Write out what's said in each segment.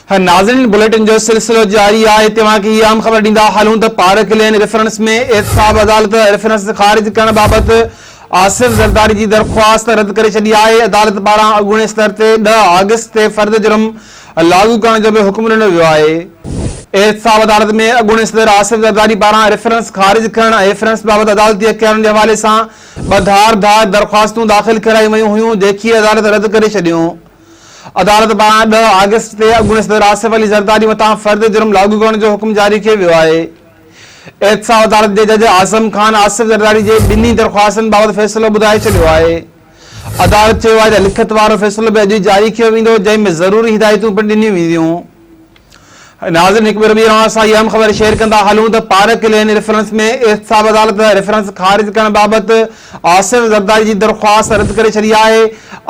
नाज़रीन बुलेटिन जो सिलसिलो जारी है। तव्हांखे आम ख़बर ॾींदा हलूं त पार्क लेन रेफरंस में एहतसाब अदालत रेफरंस खारिज करण बाबत आसिफ ज़रदारी की दरख्वास्त रद्द करे छॾी आहे। अदालत पारां अॻूणे स्तर ते 10 अगस्त ते फर्द जुर्म लागू करण जो भी हुक्म ॾिनो वियो आहे। एहतसाब अदालत में अॻूणे स्तर आसिफ ज़रदारी पारां रेफरंस खारिज करण ऐं रेफरंस बाबत अदालती अख्तियारनि के हवाले सां ॿ धार दरख्वास्तूं दाख़िल कराई वयूं हुयूं, जेकी अदालत रद्द करे छॾियूं। अदालत पारां 10 अगस्त ते अॻूणे सदर आसिफ अली ज़रदारी मथां फर्द जुर्म लागू करण जो हुक्म जारी कयो वियो आहे। एहतसाब अदालत जे जज आज़म खान आसिफ ज़रदारी जे ॿिन्ही दरख्वास्तनि बाबति फ़ैसिलो ॿुधाए छॾियो आहे। अदालत चयो आहे त लिखत वारो फ़ैसिलो बि अॼु जारी कयो वेंदो, जंहिं में ज़रूरी हिदायतूं पिणु ॾिनियूं वेंदियूं। नाज़रीन हिकु भेरो ॿीं असां अहम ख़बर शेयर कंदा हलूं त पार्क लेन रेफरंस में एहतसाब अदालत रेफरंस खारिज करण बाबति आसिफ ज़रदारी की दरख्वास्त रद्द करे छॾी आहे।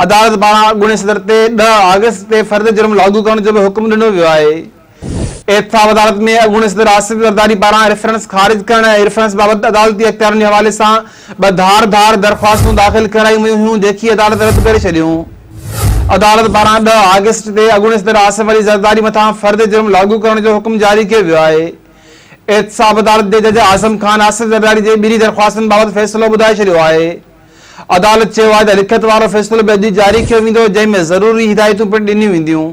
अदालत पारां अॻूणे सदर ते 10 अगस्त ते फर्द जुर्म लागू करण जो भी हुक्म ॾिनो वियो आहे। एहतसाब अदालत में अॻूणे सदर आसिफ ज़रदारी पारां रेफरंस खारिज करण ऐं रेफरंस बाबति अदालती अख्तियारनि के हवाले सां ॿ धार दरख्वास्तूं दाख़िल कराई वयूं हुयूं, जेकी अदालत रद्द करे छॾियूं। अदालत पारां 10 अगस्त ते अॻूणे सदर आसिफ अली ज़रदारी मथां फर्द जुर्म लागू करण जो हुक्म जारी कयो वियो आहे। एहतसाब अदालत जे जज आज़म खान आसिफ ज़रदारी जे ॿिन्ही दरख्वास्तनि बाबति फ़ैसिलो ॿुधाए छॾियो आहे। अदालत चयो आहे त लिखत वारो फ़ैसिलो बि अॼु जारी कयो वेंदो, जंहिं में ज़रूरी हिदायतूं पिणु ॾिनियूं वेंदियूं।